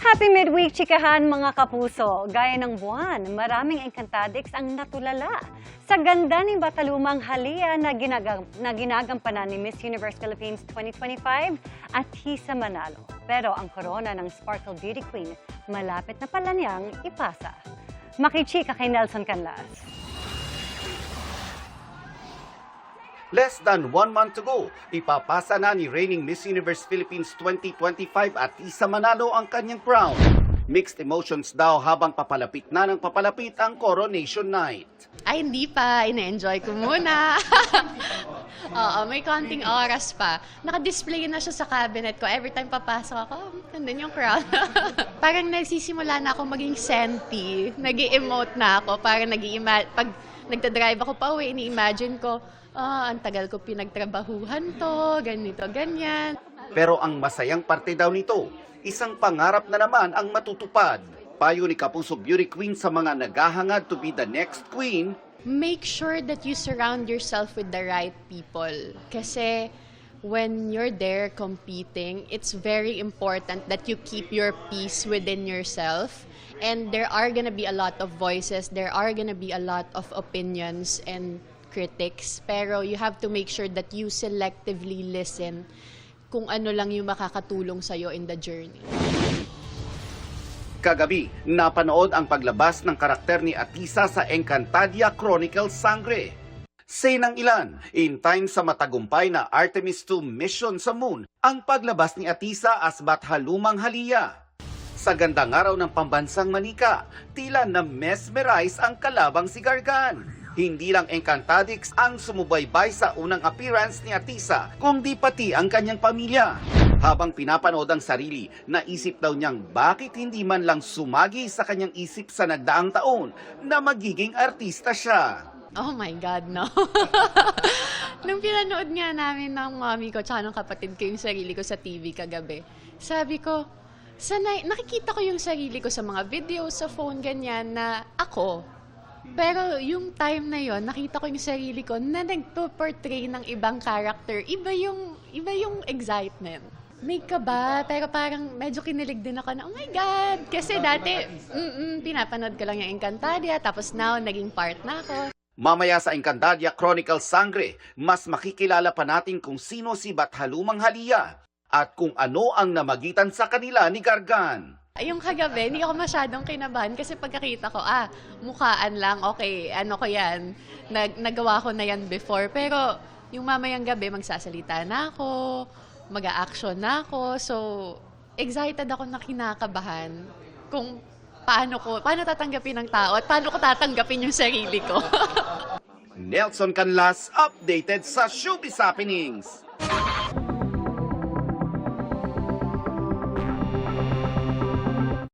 Happy midweek, chikahan mga kapuso. Gaya ng buwan, maraming Encantadix ang natulala sa ganda ni Batalumang Halia na ginagampanan ni Miss Universe Philippines 2025 at Tisa Manalo. Pero ang korona ng Sparkle Beauty Queen, malapit na pala niyang ipasa. Makichika kay Nelson Canlas. Less than 1 month to go, ipapasa na ni reigning Miss Universe Philippines 2025 at Tisa Manalo ang kanyang crown. Mixed emotions daw habang papalapit na ng papalapit ang Coronation Night. Ay, hindi pa. Ina-enjoy ko muna. Oo, may konting oras pa. Naka-display na siya sa cabinet ko. Every time papasok ako, nandun yung crown. Parang nagsisimula na ako maging senti. Nag-i-emote na ako. Parang pag nagdadrive ako pa uwi, ini-imagine ko, ang tagal ko pinagtrabahuhan to, ganito, ganyan. Pero ang masayang parte daw nito, isang pangarap na naman ang matutupad. Payo ni Kapuso Beauty Queen sa mga naghahangad to be the next queen. Make sure that you surround yourself with the right people. Kasi when you're there competing, it's very important that you keep your peace within yourself. And there are gonna be a lot of voices, there are gonna be a lot of opinions and critics, pero you have to make sure that you selectively listen kung ano lang yung makakatulong sa'yo in the journey. Kagabi, napanood ang paglabas ng karakter ni Atisa sa Encantadia Chronicles Sangre. Say ng ilan, in time sa matagumpay na Artemis II mission sa Moon, ang paglabas ni Atisa as Bathalumang Halia. Sa gandang araw ng pambansang manika, tila na mesmerize ang kalabang si Gargan. Hindi lang Encantadix ang sumubaybay sa unang appearance ni Atisa, kundi pati ang kanyang pamilya. Habang pinapanood ang sarili, naisip daw niyang bakit hindi man lang sumagi sa kanyang isip sa nagdaang taon na magiging artista siya. Oh my God, no. Nung pinanood nga namin ng mami ko tsaka ng kapatid ko yung sarili ko sa TV kagabi, sabi ko, nakikita ko yung sarili ko sa mga videos, sa phone, ganyan, na ako. Pero yung time na yon, nakita ko yung sarili ko na nagpo-portray ng ibang character. Iba yung excitement. May kaba, pero parang medyo kinilig din ako na, oh my God! Kasi dati, pinapanood ko lang yung Encantadia, tapos now, naging part na ako. Mamaya sa Encantadia Chronicles Sangre, mas makikilala pa natin kung sino si Bathalumang Halia at kung ano ang namagitan sa kanila ni Gargan. Yung kagabi, hindi ako masyadong kinabahan kasi pagkakita ko, mukhaan lang, okay, ano ko yan, nagawa ko na yan before. Pero yung mamayang gabi, magsasalita na ako, mag-a-action na ako. So, excited ako na kinakabahan kung paano tatanggapin ng tao at paano ko tatanggapin yung sarili ko. Nelson Canlas, updated sa Showbiz Happenings.